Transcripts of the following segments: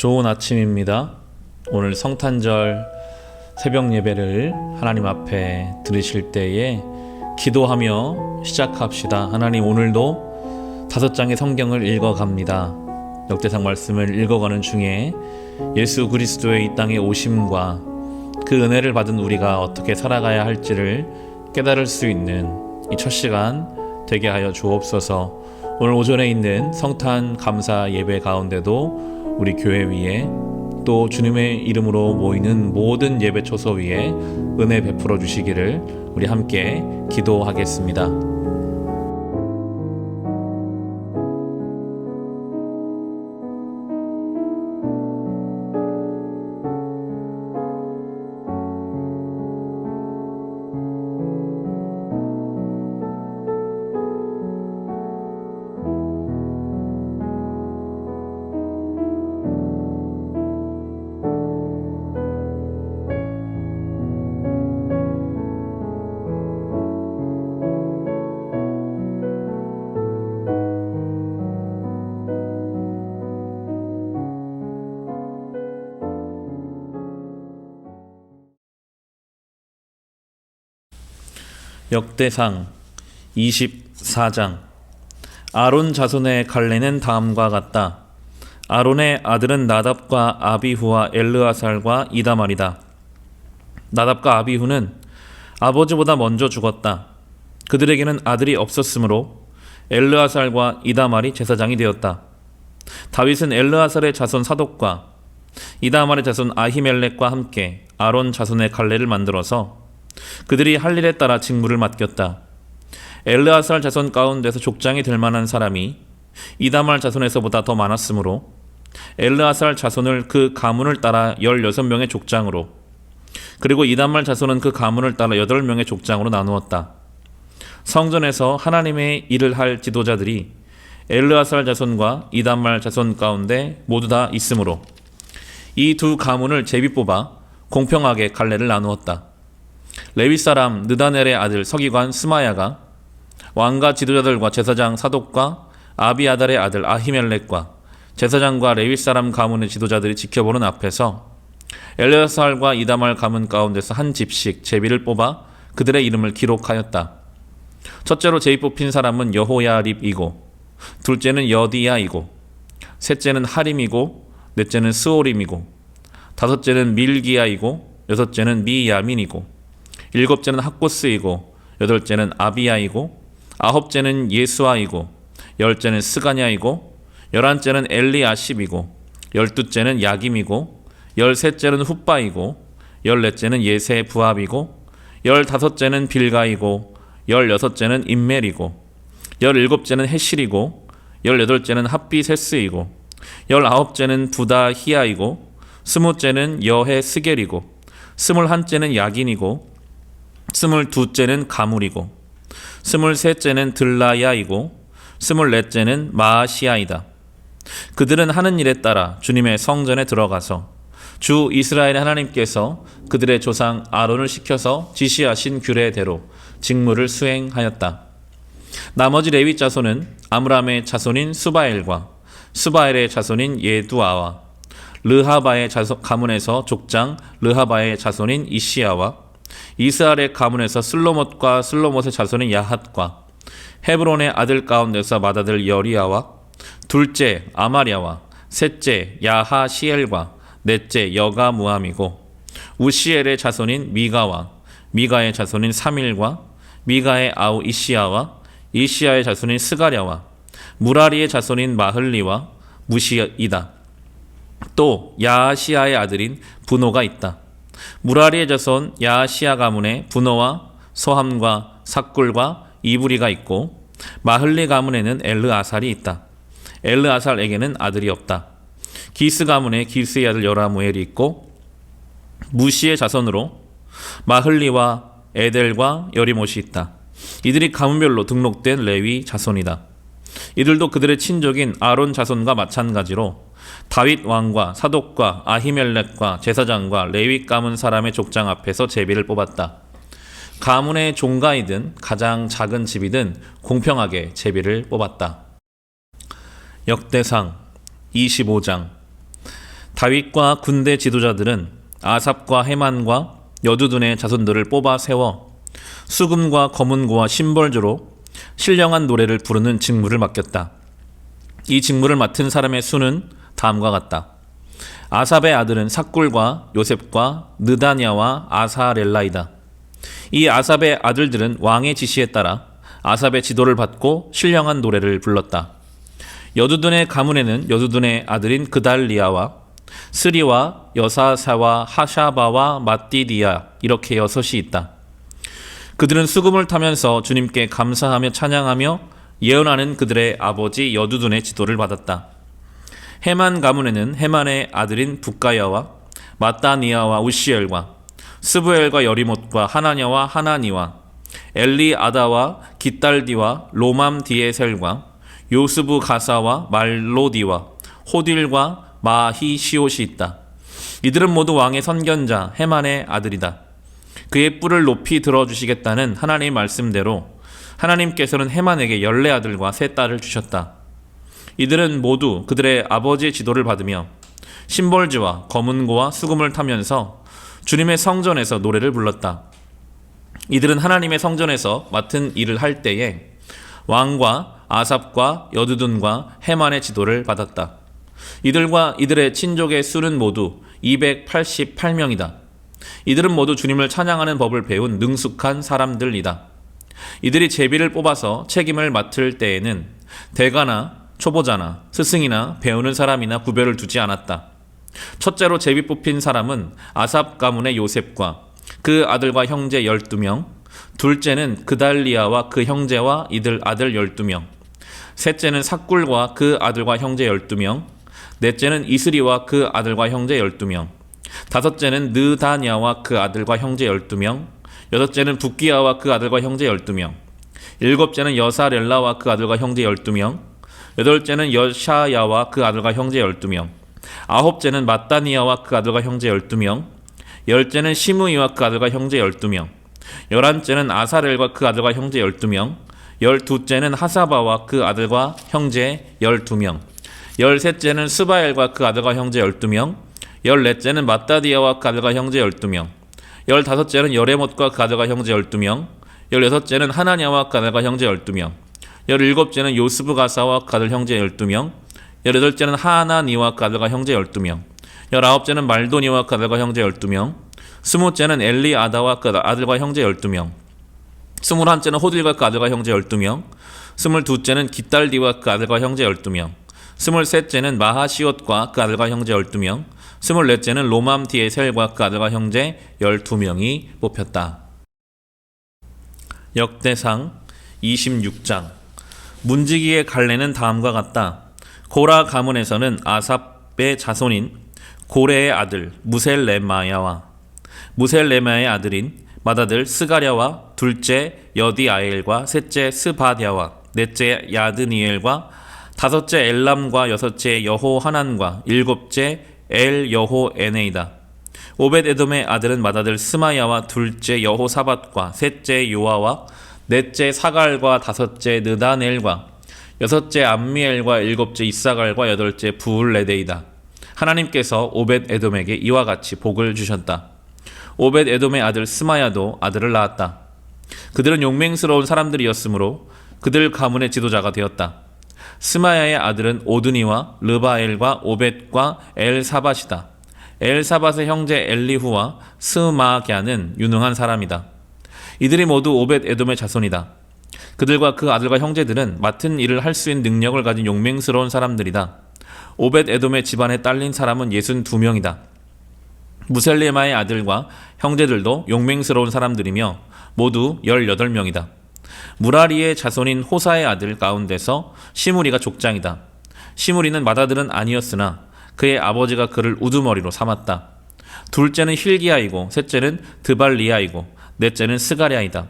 좋은 아침입니다. 오늘 성탄절 새벽 예배를 하나님 앞에 드리실 때에 기도하며 시작합시다. 하나님, 오늘도 5장의 성경을 읽어갑니다. 역대상 말씀을 읽어가는 중에 예수 그리스도의 이 땅에 오심과 그 은혜를 받은 우리가 어떻게 살아가야 할지를 깨달을 수 있는 이 첫 시간 되게 하여 주옵소서. 오늘 오전에 있는 성탄 감사 예배 가운데도 우리 교회 위에 또 주님의 이름으로 모이는 모든 예배 초소 위에 은혜 베풀어 주시기를 우리 함께 기도하겠습니다. 역대상 24장. 아론 자손의 갈례는 다음과 같다. 아론의 아들은 나답과 아비후와 엘르아살과 이다말이다. 나답과 아비후는 아버지보다 먼저 죽었다. 그들에게는 아들이 없었으므로 엘르아살과 이다말이 제사장이 되었다. 다윗은 엘르아살의 자손 사독과 이다말의 자손 아히멜렉과 함께 아론 자손의 갈례를 만들어서 그들이 할 일에 따라 직무를 맡겼다. 엘르아살 자손 가운데서 족장이 될 만한 사람이 이다말 자손에서보다 더 많았으므로 엘르아살 자손을 그 가문을 따라 16명의 족장으로, 그리고 이다말 자손은 그 가문을 따라 8명의 족장으로 나누었다. 성전에서 하나님의 일을 할 지도자들이 엘르아살 자손과 이다말 자손 가운데 모두 다 있으므로 이 두 가문을 제비 뽑아 공평하게 갈례를 나누었다. 레위 사람 느다넬의 아들 서기관 스마야가 왕과 지도자들과 제사장 사독과 아비아달의 아들 아히멜렉과 제사장과 레위 사람 가문의 지도자들이 지켜보는 앞에서 엘르아살과 이다말 가문 가운데서 한 집씩 제비를 뽑아 그들의 이름을 기록하였다. 첫째로 제비 뽑힌 사람은 여호야립이고, 둘째는 여디야이고, 셋째는 하림이고, 넷째는 스오림이고, 다섯째는 밀기야이고, 여섯째는 미야민이고, 일곱째는 학고스이고, 여덟째는 아비야이고, 아홉째는 예수아이고, 열째는 스가냐이고, 열한째는 엘리아십이고, 열두째는 야김이고, 열셋째는 훗바이고, 열넷째는 예세 부합이고, 열다섯째는 빌가이고, 열여섯째는 임멜이고, 열일곱째는 헤실이고, 열여덟째는 합비세스이고, 열아홉째는 부다히야이고, 스무째는 여헤 스겔이고, 스물한째는 야긴이고, 스물두째는 가물이고, 스물셋째는 들라야이고, 스물넷째는 마아시아이다. 그들은 하는 일에 따라 주님의 성전에 들어가서 주 이스라엘의 하나님께서 그들의 조상 아론을 시켜서 지시하신 규례대로 직무를 수행하였다. 나머지 레위 자손은 아므람의 자손인 수바엘과 수바엘의 자손인 예두아와 르하바의 가문에서 족장 르하바의 자손인 이시야와 이스라엘의 가문에서 슬로못과 슬로못의 자손인 야핫과 헤브론의 아들 가운데서 맏아들 여리야와 둘째 아마랴와 셋째 야하시엘과 넷째 여가무함이고, 우시엘의 자손인 미가와 미가의 자손인 사밀과 미가의 아우 이시야와 이시야의 자손인 스가랴와 무라리의 자손인 마흘리와 무시이다. 또 야하시야의 아들인 분노가 있다. 무라리의 자손 야하시야 가문에 분노와 소함과 삭굴과 이브리가 있고, 마흘리 가문에는 엘르아살이 있다. 엘르아살에게는 아들이 없다. 기스 가문에 기스의 아들 여라무엘이 있고, 무시의 자손으로 마흘리와 에델과 여리못이 있다. 이들이 가문별로 등록된 레위 자손이다. 이들도 그들의 친족인 아론 자손과 마찬가지로 다윗 왕과 사독과 아히멜렉과 제사장과 레위 가문 사람의 족장 앞에서 제비를 뽑았다. 가문의 종가이든 가장 작은 집이든 공평하게 제비를 뽑았다. 역대상 25장. 다윗과 군대 지도자들은 아삽과 헤만과 여두둔의 자손들을 뽑아 세워 수금과 검은고와 심벌주로 신령한 노래를 부르는 직무를 맡겼다. 이 직무를 맡은 사람의 수는 다음과 같다. 아삽의 아들은 삭굴과 요셉과 느다냐와 아사렐라이다. 이 아삽의 아들들은 왕의 지시에 따라 아삽의 지도를 받고 신령한 노래를 불렀다. 여두둔의 가문에는 여두둔의 아들인 그달리아와 스리와 여사사와 하샤바와 마띠디아 이렇게 6이 있다. 그들은 수금을 타면서 주님께 감사하며 찬양하며 예언하는 그들의 아버지 여두둔의 지도를 받았다. 헤만 가문에는 헤만의 아들인 북가야와 마따니아와 우시엘과 스부엘과 여리못과 하나냐와 하나니와 엘리아다와 깃달디와 로맘디에셀과 요스부 가사와 말로디와 호딜과 마히시옷이 있다. 이들은 모두 왕의 선견자 헤만의 아들이다. 그의 뿔을 높이 들어주시겠다는 하나님의 말씀대로 하나님께서는 헤만에게 14아들과 3딸을 주셨다. 이들은 모두 그들의 아버지의 지도를 받으며 심벌지와 검은고와 수금을 타면서 주님의 성전에서 노래를 불렀다. 이들은 하나님의 성전에서 맡은 일을 할 때에 왕과 아삽과 여두둔과 헤만의 지도를 받았다. 이들과 이들의 친족의 수는 모두 288명이다. 이들은 모두 주님을 찬양하는 법을 배운 능숙한 사람들이다. 이들이 제비를 뽑아서 책임을 맡을 때에는 대가나 초보자나 스승이나 배우는 사람이나 구별을 두지 않았다. 첫째로 제비 뽑힌 사람은 아삽 가문의 요셉과 그 아들과 형제 12명, 둘째는 그달리아와 그 형제와 이들 아들 12명, 셋째는 삭굴과 그 아들과 형제 12명, 넷째는 이스리와 그 아들과 형제 12명, 다섯째는 느다냐와 그 아들과 형제 12명, 여섯째는 북기야와 그 아들과 형제 12명, 일곱째는 여사렐라와 그 아들과 형제 12명, 여덟째는 여샤야와 그 아들과 형제 12명, 아홉째는 마따니아와 그 아들과 형제 12명, 열째는 시므이와 그 아들과 형제 12명, 열한째는 아사렐과 그 아들과 형제 12명, 열두째는 하사바와 그 아들과 형제 12명, 열셋째는 스바엘과 그 아들과 형제 12명, 열넷째는 마따디아와 그 아들과 형제 12명, 열다섯째는 여레못과 그 아들과 형제 12명, 열여섯째는 하나냐와 그 아들과 형제 12명, 열일곱째는 요스부 가사와 그 아들 형제 12명, 열여덟째는 하나니와 그 아들과 형제 12명, 열아홉째는 말도니와 그 아들과 형제 12명, 스무째는 엘리아다와 그 아들과 형제 12명, 스물한째는 호딜과 그 아들과 형제 12명, 스물두째는 깃달디와 그 아들과 형제 12명, 스물셋째는 마하시옷과 그 아들과 형제 12명, 스물넷째는 로맘디에셀과 그 아들과 형제 12명이 뽑혔다. 역대상 26장. 문지기의 갈래는 다음과 같다. 고라 가문에서는 아삽의 자손인 고레의 아들 무셀레마야와 무셀레마의 아들인 맏아들 스가랴와 둘째 여디아엘과 셋째 스바랴와 넷째 야드니엘과 다섯째 엘람과 여섯째 여호하난과 일곱째 엘 여호에네이다. 오벳에돔의 아들은 맏아들 스마야와 둘째 여호사밧과 셋째 요아와 넷째 사갈과 다섯째 느다넬과 여섯째 암미엘과 일곱째 이사갈과 여덟째 부울레데이다. 하나님께서 오벳에돔에게 이와 같이 복을 주셨다. 오벳에돔의 아들 스마야도 아들을 낳았다. 그들은 용맹스러운 사람들이었으므로 그들 가문의 지도자가 되었다. 스마야의 아들은 오드니와 르바엘과 오벳과 엘사밧이다. 엘사밧의 형제 엘리후와 스마갸는 유능한 사람이다. 이들이 모두 오벳에돔의 자손이다. 그들과 그 아들과 형제들은 맡은 일을 할 수 있는 능력을 가진 용맹스러운 사람들이다. 오벳에돔의 집안에 딸린 사람은 62명이다. 무셀레마의 아들과 형제들도 용맹스러운 사람들이며 모두 18명이다. 무라리의 자손인 호사의 아들 가운데서 시므리가 족장이다. 시므리는 맏아들은 아니었으나 그의 아버지가 그를 우두머리로 삼았다. 둘째는 힐기야이고 셋째는 드발리야이고 넷째는 스가랴이다.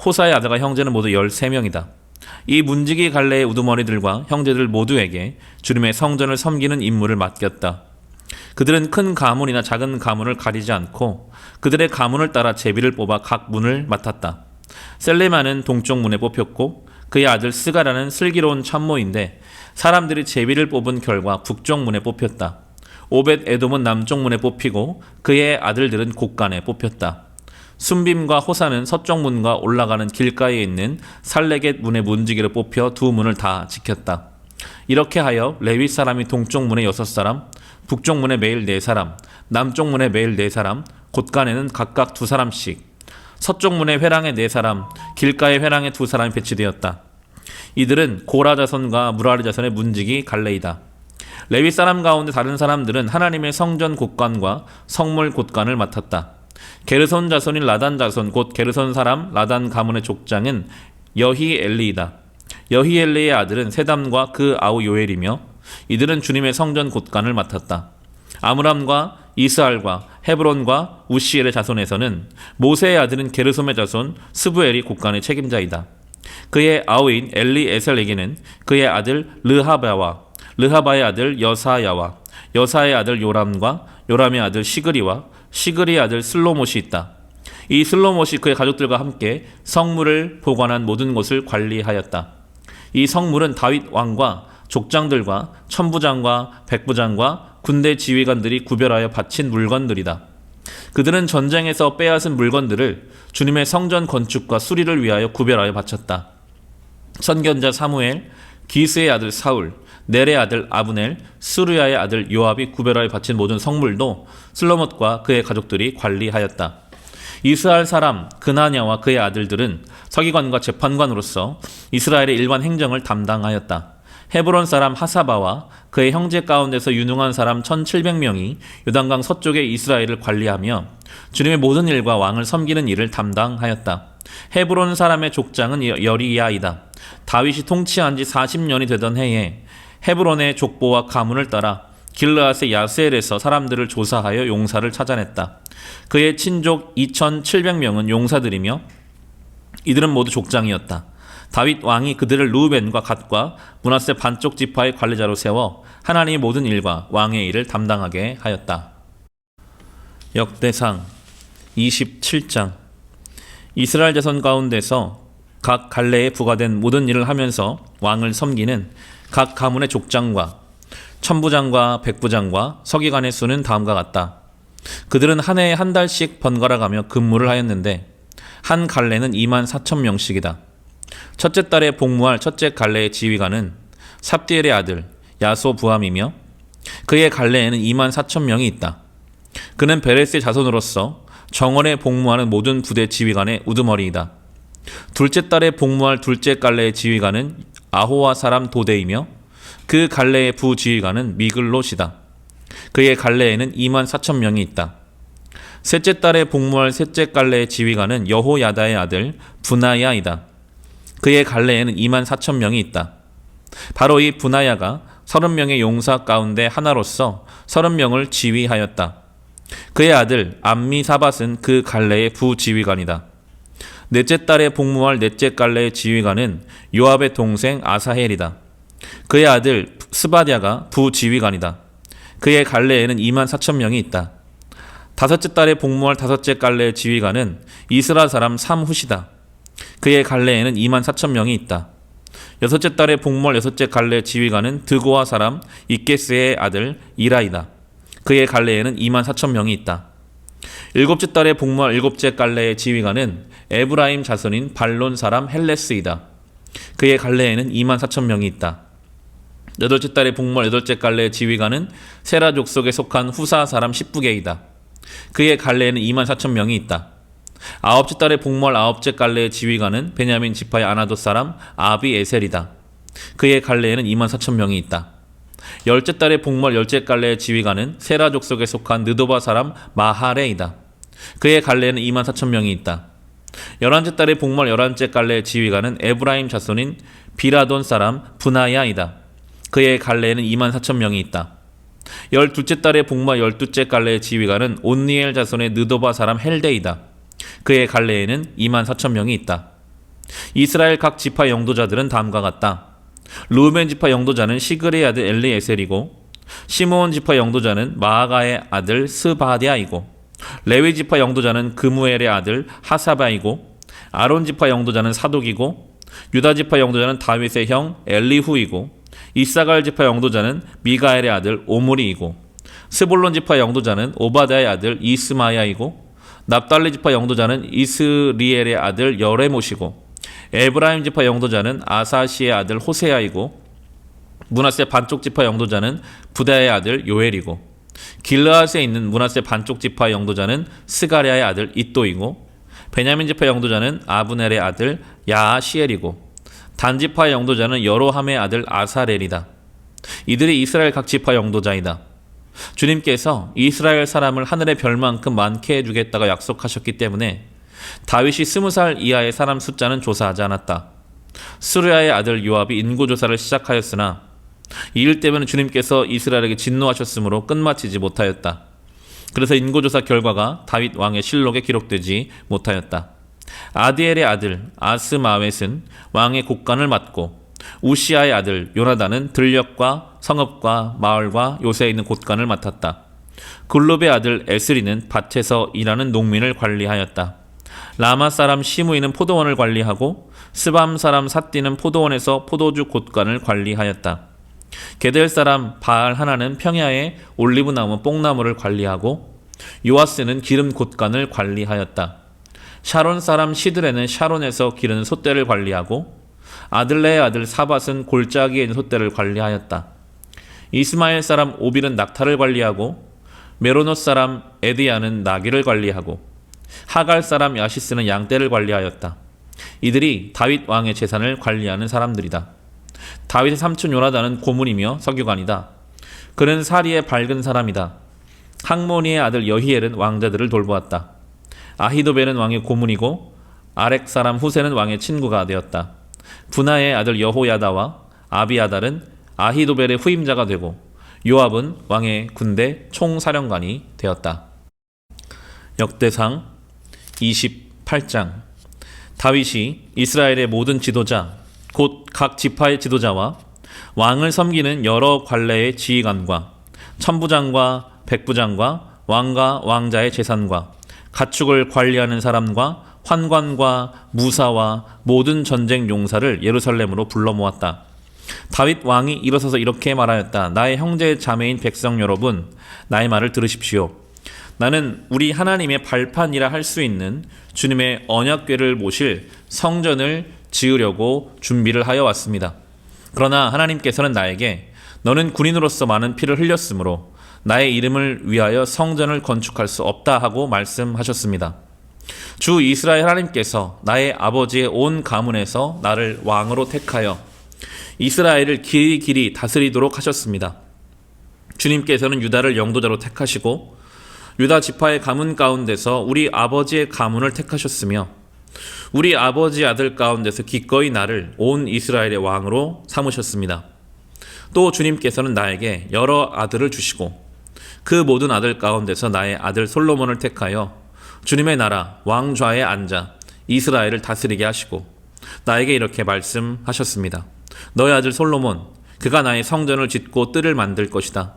호사의 아들과 형제는 모두 13명이다. 이 문지기 갈래의 우두머리들과 형제들 모두에게 주님의 성전을 섬기는 임무를 맡겼다. 그들은 큰 가문이나 작은 가문을 가리지 않고 그들의 가문을 따라 제비를 뽑아 각 문을 맡았다. 셀레마는 동쪽 문에 뽑혔고 그의 아들 스가랴는 슬기로운 참모인데 사람들이 제비를 뽑은 결과 북쪽 문에 뽑혔다. 오벳 에돔은 남쪽 문에 뽑히고 그의 아들들은 곳간에 뽑혔다. 순빔과 호사는 서쪽 문과 올라가는 길가에 있는 살레겟 문의 문지기로 뽑혀 두 문을 다 지켰다. 이렇게 하여 레위 사람이 동쪽 문에 6사람, 북쪽 문에 매일 4사람, 남쪽 문에 매일 4사람, 곳간에는 각각 2사람씩, 서쪽 문에 회랑에 4사람, 길가에 회랑에 2사람이 배치되었다. 이들은 고라 자손과 무라리 자손의 문지기 갈레이다. 레위 사람 가운데 다른 사람들은 하나님의 성전 곳간과 성물 곳간을 맡았다. 게르손 자손인 라단 자손 곧 게르손 사람 라단 가문의 족장은 여히엘리이다. 여히엘리의 아들은 세담과 그 아우 요엘이며 이들은 주님의 성전 곳간을 맡았다. 아므람과 이스알과 헤브론과 우시엘의 자손에서는 모세의 아들은 게르솜의 자손 스부엘이 곳간의 책임자이다. 그의 아우인 엘리에셀에게는 그의 아들 르하바와 르하바의 아들 여사야와 여사의 아들 요람과 요람의 아들 시그리와 시그리의 아들 슬로못이 있다. 이 슬로못이 그의 가족들과 함께 성물을 보관한 모든 것을 관리하였다. 이 성물은 다윗 왕과 족장들과 천부장과 백부장과 군대 지휘관들이 구별하여 바친 물건들이다. 그들은 전쟁에서 빼앗은 물건들을 주님의 성전 건축과 수리를 위하여 구별하여 바쳤다. 선견자 사무엘, 기스의 아들 사울, 넬의 아들 아브넬, 스루야의 아들 요압이 구별하여 바친 모든 성물도 슬로못과 그의 가족들이 관리하였다. 이스라엘 사람 그나냐와 그의 아들들은 서기관과 재판관으로서 이스라엘의 일반 행정을 담당하였다. 헤브론 사람 하사바와 그의 형제 가운데서 유능한 사람 1700명이 요단강 서쪽의 이스라엘을 관리하며 주님의 모든 일과 왕을 섬기는 일을 담당하였다. 헤브론 사람의 족장은 여리야이다. 다윗이 통치한 지 40년이 되던 해에 헤브론의 족보와 가문을 따라 길르앗의 야스엘에서 사람들을 조사하여 용사를 찾아냈다. 그의 친족 2700명은 용사들이며 이들은 모두 족장이었다. 다윗 왕이 그들을 루벤과 갓과 므낫세 반쪽 지파의 관리자로 세워 하나님의 모든 일과 왕의 일을 담당하게 하였다. 역대상 27장. 이스라엘 자손 가운데서 각 갈래에 부과된 모든 일을 하면서 왕을 섬기는 각 가문의 족장과 천부장과 백부장과 서기관의 수는 다음과 같다. 그들은 한 해에 한 달씩 번갈아 가며 근무를 하였는데 한 갈래는 24,000명씩이다. 첫째 달에 복무할 첫째 갈래의 지휘관은 삽디엘의 아들 야소부함이며 그의 갈래에는 24,000명이 있다. 그는 베레스의 자손으로서 정원에 복무하는 모든 부대 지휘관의 우두머리이다. 둘째 달에 복무할 둘째 갈래의 지휘관은 아호와 사람 도데이며 그 갈래의 부지휘관은 미글롯이다. 그의 갈래에는 24,000명이 있다. 셋째 달에 복무할 셋째 갈래의 지휘관은 여호야다의 아들 분하야이다. 그의 갈래에는 24,000명이 있다. 바로 이 분하야가 30명의 용사 가운데 하나로서 30명을 지휘하였다. 그의 아들 암미사밧은 그 갈래의 부지휘관이다. 넷째 달에 복무할 넷째 갈래의 지휘관은 요압의 동생 아사헬이다. 그의 아들 스바디아가 부지휘관이다. 그의 갈래에는 24,000명이 있다. 다섯째 달에 복무할 다섯째 갈래의 지휘관은 이스라 사람 삼훗이다. 그의 갈래에는 24,000명이 있다. 여섯째 달에 복무할 여섯째 갈래의 지휘관은 드고아 사람 이게스의 아들 이라이다. 그의 갈래에는 24,000명이 있다. 일곱째 달에 복무할 일곱째 갈래의 지휘관은 에브라임 자손인 발론 사람 헬레스이다. 그의 갈래에는 24,000명이 있다. 여덟째 달에 복무할 여덟째 갈래의 지휘관은 세라 족속에 속한 후사 사람 십부게이다. 그의 갈래에는 24,000명이 있다. 아홉째 달에 복무할 아홉째 갈래의 지휘관은 베냐민 지파의 아나돗 사람 아비에셀이다. 그의 갈래에는 24,000명이 있다. 열째 달에 복무할 열째 갈래의 지휘관은 세라 족속에 속한 느도바 사람 마하레이다. 그의 갈래에는 24,000명이 있다. 열한째 달에 복무할 열한째 갈래의 지휘관은 에브라임 자손인 비라돈 사람 분하야이다. 그의 갈래에는 24,000명이 있다. 열둘째 달에 복무할 열두째 갈래의 지휘관은 온니엘 자손의 느도바 사람 헬데이다. 그의 갈래에는 24,000명이 있다. 이스라엘 각 지파 영도자들은 다음과 같다. 루벤 지파 영도자는 시그리의 아들 엘리에셀이고 시므온 지파 영도자는 마아가의 아들 스바디아이고 레위 지파 영도자는 그무엘의 아들 하사바이고 아론 지파 영도자는 사독이고 유다 지파 영도자는 다윗의 형 엘리후이고 이사갈 지파 영도자는 미가엘의 아들 오므리이고 스볼론 지파 영도자는 오바댜의 아들 이스마야이고 납달리 지파 영도자는 이스리엘의 아들 여레못이고 에브라임 지파 영도자는 아사시의 아들 호세야이고 므낫세 반쪽 지파 영도자는 부다의 아들 요엘이고 길르앗에 있는 므낫세 반쪽 지파 영도자는 스가랴의 아들 이또이고 베냐민 지파 영도자는 아브넬의 아들 야시엘이고 단 지파 영도자는 여로함의 아들 아사렐이다. 이들이 이스라엘 각 지파 영도자이다. 주님께서 이스라엘 사람을 하늘의 별만큼 많게 해주겠다고 약속하셨기 때문에 다윗이 20살 이하의 사람 숫자는 조사하지 않았다. 스루야의 아들 요압이 인구조사를 시작하였으나 이 일 때문에 주님께서 이스라엘에게 진노하셨으므로 끝마치지 못하였다. 그래서 인구조사 결과가 다윗 왕의 실록에 기록되지 못하였다. 아디엘의 아들 아스마웻은 왕의 곡간을 맡고 우시아의 아들 요나단은 들녘과 성읍과 마을과 요새에 있는 곳간을 맡았다. 글룹의 아들 에스리는 밭에서 일하는 농민을 관리하였다. 라마 사람 시므이는 포도원을 관리하고 스밤 사람 삿디는 포도원에서 포도주 곳간을 관리하였다. 게델 사람 바알 하나는 평야의 올리브 나무 뽕나무를 관리하고 요아스는 기름 곳간을 관리하였다. 샤론 사람 시드레는 샤론에서 기르는 솥대를 관리하고 아들레의 아들 사밧은 골짜기에 있는 솥대를 관리하였다. 이스마엘 사람 오빌은 낙타를 관리하고 메로노 사람 에드야는 나귀를 관리하고 하갈 사람 야시스는 양떼를 관리하였다. 이들이 다윗 왕의 재산을 관리하는 사람들이다. 다윗의 삼촌 요나단은 고문이며 서기관이다. 그는 사리에 밝은 사람이다. 학모니의 아들 여히엘은 왕자들을 돌보았다. 아히도벨은 왕의 고문이고 아렉 사람 후세는 왕의 친구가 되었다. 분하의 아들 여호야다와 아비아달은 아히도벨의 후임자가 되고 요압은 왕의 군대 총사령관이 되었다. 역대상 28장. 다윗이 이스라엘의 모든 지도자 곧 각 지파의 지도자와 왕을 섬기는 여러 관례의 지휘관과 천부장과 백부장과 왕과 왕자의 재산과 가축을 관리하는 사람과 환관과 무사와 모든 전쟁 용사를 예루살렘으로 불러 모았다. 다윗 왕이 일어서서 이렇게 말하였다. 나의 형제 자매인 백성 여러분, 나의 말을 들으십시오. 나는 우리 하나님의 발판이라 할 수 있는 주님의 언약궤를 모실 성전을 지으려고 준비를 하여 왔습니다. 그러나 하나님께서는 나에게 너는 군인으로서 많은 피를 흘렸으므로 나의 이름을 위하여 성전을 건축할 수 없다 하고 말씀하셨습니다. 주 이스라엘 하나님께서 나의 아버지의 온 가문에서 나를 왕으로 택하여 이스라엘을 길이 다스리도록 하셨습니다. 주님께서는 유다를 영도자로 택하시고 유다 지파의 가문 가운데서 우리 아버지의 가문을 택하셨으며 우리 아버지 아들 가운데서 기꺼이 나를 온 이스라엘의 왕으로 삼으셨습니다. 또 주님께서는 나에게 여러 아들을 주시고 그 모든 아들 가운데서 나의 아들 솔로몬을 택하여 주님의 나라 왕좌에 앉아 이스라엘을 다스리게 하시고 나에게 이렇게 말씀하셨습니다. 너의 아들 솔로몬, 그가 나의 성전을 짓고 뜰을 만들 것이다.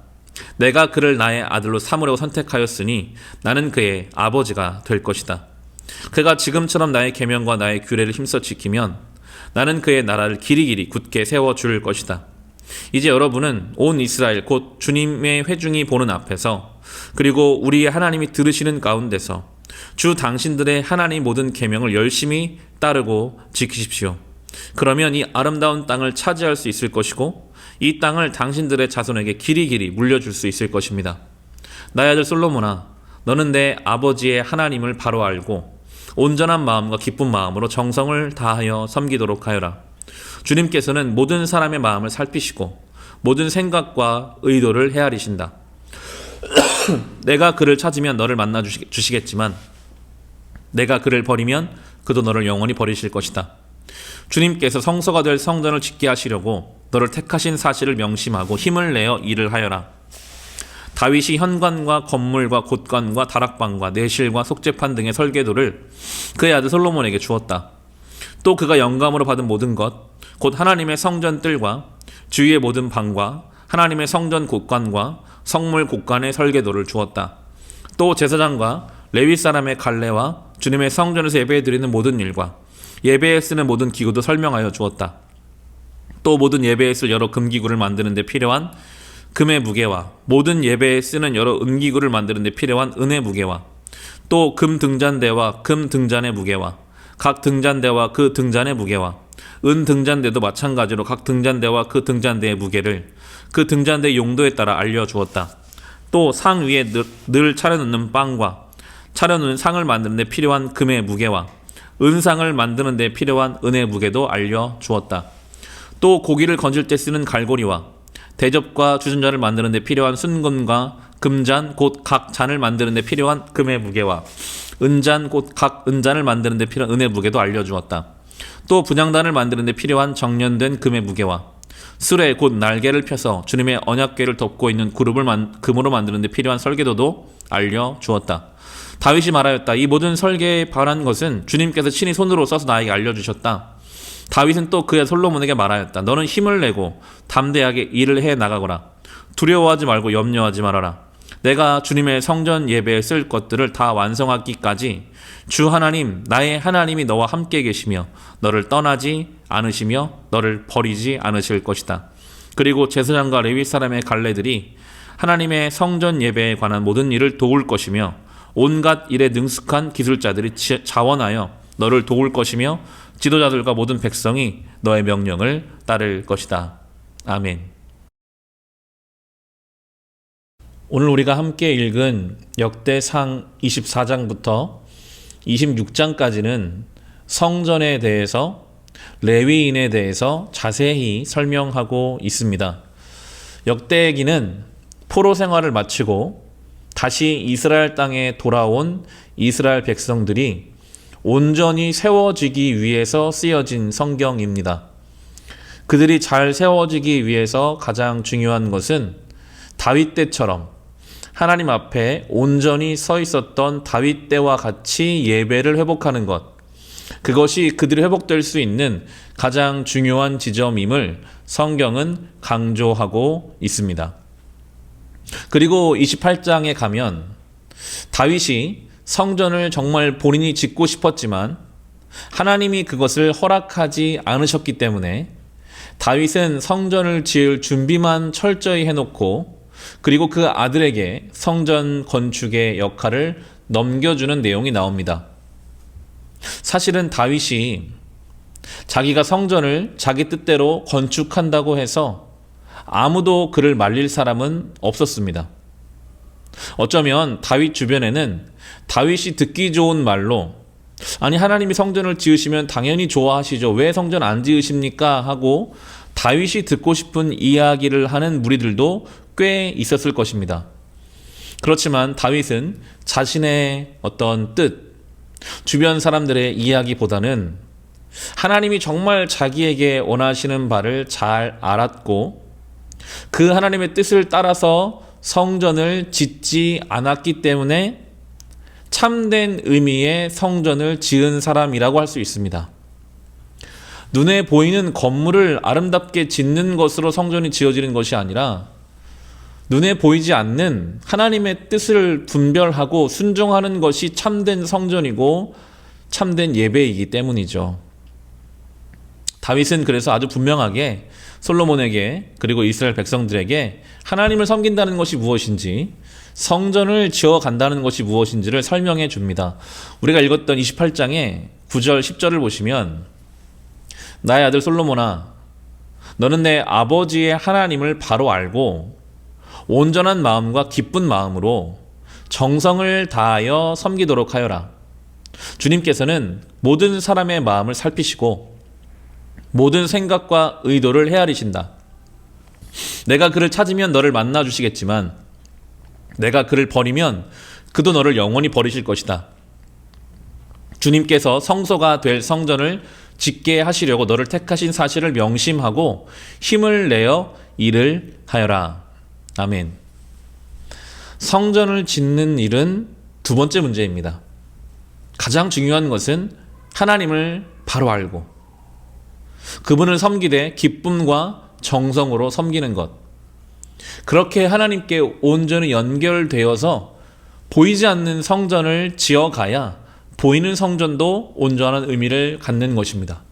내가 그를 나의 아들로 삼으려고 선택하였으니 나는 그의 아버지가 될 것이다. 그가 지금처럼 나의 계명과 나의 규례를 힘써 지키면 나는 그의 나라를 길이 굳게 세워줄 것이다. 이제 여러분은 온 이스라엘 곧 주님의 회중이 보는 앞에서 그리고 우리 하나님이 들으시는 가운데서 주 당신들의 하나님 모든 계명을 열심히 따르고 지키십시오. 그러면 이 아름다운 땅을 차지할 수 있을 것이고 이 땅을 당신들의 자손에게 길이 물려줄 수 있을 것입니다. 나의 아들 솔로몬아, 너는 내 아버지의 하나님을 바로 알고 온전한 마음과 기쁜 마음으로 정성을 다하여 섬기도록 하여라. 주님께서는 모든 사람의 마음을 살피시고 모든 생각과 의도를 헤아리신다. 내가 그를 찾으면 너를 만나 주시겠지만 내가 그를 버리면 그도 너를 영원히 버리실 것이다. 주님께서 성소가 될 성전을 짓게 하시려고 너를 택하신 사실을 명심하고 힘을 내어 일을 하여라. 다윗이 현관과 건물과 곳간과 다락방과 내실과 속죄판 등의 설계도를 그의 아들 솔로몬에게 주었다. 또 그가 영감으로 받은 모든 것, 곧 하나님의 성전 뜰과 주위의 모든 방과 하나님의 성전 곳간과 성물 곳간의 설계도를 주었다. 또 제사장과 레위 사람의 갈례와 주님의 성전에서 예배드리는 모든 일과 예배에 쓰는 모든 기구도 설명하여 주었다. 또 모든 예배에 쓸 여러 금기구를 만드는 데 필요한 금의 무게와 모든 예배에 쓰는 여러 은기구를 만드는 데 필요한 은의 무게와 또 금 등잔대와 금 등잔의 무게와 각 등잔대와 그 등잔의 무게와 은 등잔대도 마찬가지로 각 등잔대와 그 등잔대의 무게를 그 등잔대의 용도에 따라 알려주었다. 또 상 위에 늘 차려놓는 빵과 차려놓는 상을 만드는 데 필요한 금의 무게와 은상을 만드는 데 필요한 은의 무게도 알려주었다. 또 고기를 건질 때 쓰는 갈고리와 대접과 주전자를 만드는 데 필요한 순금과 금잔 곧 각 잔을 만드는 데 필요한 금의 무게와 은잔 곧 각 은잔을 만드는 데 필요한 은의 무게도 알려주었다. 또 분향단을 만드는 데 필요한 정련된 금의 무게와 수레 곧 날개를 펴서 주님의 언약궤를 덮고 있는 그룹을 금으로 만드는 데 필요한 설계도도 알려주었다. 다윗이 말하였다. 이 모든 설계에 바란 것은 주님께서 친히 손으로 써서 나에게 알려주셨다. 다윗은 또 그의 솔로몬에게 말하였다. 너는 힘을 내고 담대하게 일을 해 나가거라. 두려워하지 말고 염려하지 말아라. 내가 주님의 성전 예배에 쓸 것들을 다 완성하기까지 주 하나님 나의 하나님이 너와 함께 계시며 너를 떠나지 않으시며 너를 버리지 않으실 것이다. 그리고 제사장과 레위 사람의 갈래들이 하나님의 성전 예배에 관한 모든 일을 도울 것이며 온갖 일에 능숙한 기술자들이 자원하여 너를 도울 것이며 지도자들과 모든 백성이 너의 명령을 따를 것이다. 아멘. 오늘 우리가 함께 읽은 역대상 24장부터 26장까지는 성전에 대해서 레위인에 대해서 자세히 설명하고 있습니다. 역대기는 포로 생활을 마치고 다시 이스라엘 땅에 돌아온 이스라엘 백성들이 온전히 세워지기 위해서 쓰여진 성경입니다. 그들이 잘 세워지기 위해서 가장 중요한 것은 다윗 때처럼 하나님 앞에 온전히 서 있었던 다윗 때와 같이 예배를 회복하는 것, 그것이 그들이 회복될 수 있는 가장 중요한 지점임을 성경은 강조하고 있습니다. 그리고 28장에 가면 다윗이 성전을 정말 본인이 짓고 싶었지만 하나님이 그것을 허락하지 않으셨기 때문에 다윗은 성전을 지을 준비만 철저히 해놓고 그리고 그 아들에게 성전 건축의 역할을 넘겨주는 내용이 나옵니다. 사실은 다윗이 자기가 성전을 자기 뜻대로 건축한다고 해서 아무도 그를 말릴 사람은 없었습니다. 어쩌면 다윗 주변에는 다윗이 듣기 좋은 말로 아니 하나님이 성전을 지으시면 당연히 좋아하시죠. 왜 성전 안 지으십니까? 하고 다윗이 듣고 싶은 이야기를 하는 무리들도 꽤 있었을 것입니다. 그렇지만 다윗은 자신의 어떤 뜻, 주변 사람들의 이야기보다는 하나님이 정말 자기에게 원하시는 바를 잘 알았고 그 하나님의 뜻을 따라서 성전을 짓지 않았기 때문에 참된 의미의 성전을 지은 사람이라고 할 수 있습니다. 눈에 보이는 건물을 아름답게 짓는 것으로 성전이 지어지는 것이 아니라 눈에 보이지 않는 하나님의 뜻을 분별하고 순종하는 것이 참된 성전이고 참된 예배이기 때문이죠. 다윗은 그래서 아주 분명하게 솔로몬에게 그리고 이스라엘 백성들에게 하나님을 섬긴다는 것이 무엇인지 성전을 지어간다는 것이 무엇인지를 설명해 줍니다. 우리가 읽었던 28장의 9절 10절을 보시면 나의 아들 솔로몬아 너는 내 아버지의 하나님을 바로 알고 온전한 마음과 기쁜 마음으로 정성을 다하여 섬기도록 하여라. 주님께서는 모든 사람의 마음을 살피시고 모든 생각과 의도를 헤아리신다. 내가 그를 찾으면 너를 만나 주시겠지만 내가 그를 버리면 그도 너를 영원히 버리실 것이다. 주님께서 성소가 될 성전을 짓게 하시려고 너를 택하신 사실을 명심하고 힘을 내어 일을 하여라. 아멘. 성전을 짓는 일은 두 번째 문제입니다. 가장 중요한 것은 하나님을 바로 알고 그분을 섬기되 기쁨과 정성으로 섬기는 것. 그렇게 하나님께 온전히 연결되어서 보이지 않는 성전을 지어가야 보이는 성전도 온전한 의미를 갖는 것입니다.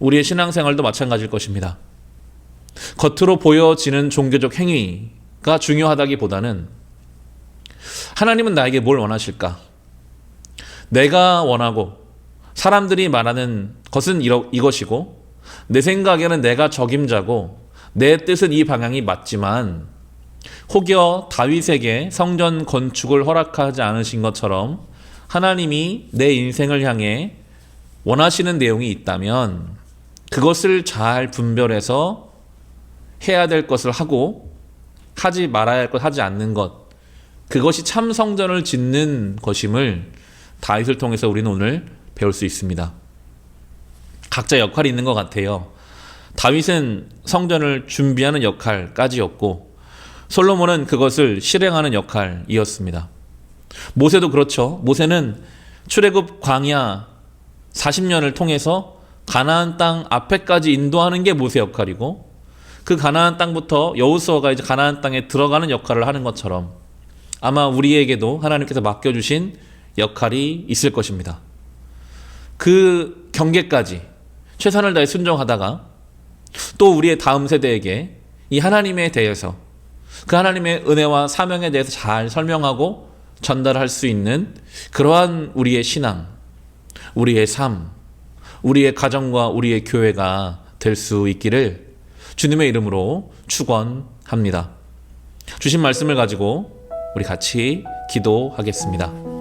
우리의 신앙생활도 마찬가지일 것입니다. 겉으로 보여지는 종교적 행위, 중요하다기보다는 하나님은 나에게 뭘 원하실까? 내가 원하고 사람들이 말하는 것은 이것이고 내 생각에는 내가 적임자고 내 뜻은 이 방향이 맞지만 혹여 다윗에게 성전 건축을 허락하지 않으신 것처럼 하나님이 내 인생을 향해 원하시는 내용이 있다면 그것을 잘 분별해서 해야 될 것을 하고 하지 말아야 할 것 하지 않는 것, 그것이 참 성전을 짓는 것임을 다윗을 통해서 우리는 오늘 배울 수 있습니다. 각자 역할이 있는 것 같아요. 다윗은 성전을 준비하는 역할까지였고 솔로몬은 그것을 실행하는 역할이었습니다. 모세도 그렇죠. 모세는 출애굽 광야 40년을 통해서 가나안 땅 앞에까지 인도하는 게 모세 역할이고 그 가나안 땅부터 여호수아가 이제 가나안 땅에 들어가는 역할을 하는 것처럼 아마 우리에게도 하나님께서 맡겨주신 역할이 있을 것입니다. 그 경계까지 최선을 다해 순종하다가 또 우리의 다음 세대에게 이 하나님에 대해서 그 하나님의 은혜와 사명에 대해서 잘 설명하고 전달할 수 있는 그러한 우리의 신앙, 우리의 삶, 우리의 가정과 우리의 교회가 될 수 있기를 주님의 이름으로 축원합니다. 주신 말씀을 가지고 우리 같이 기도하겠습니다.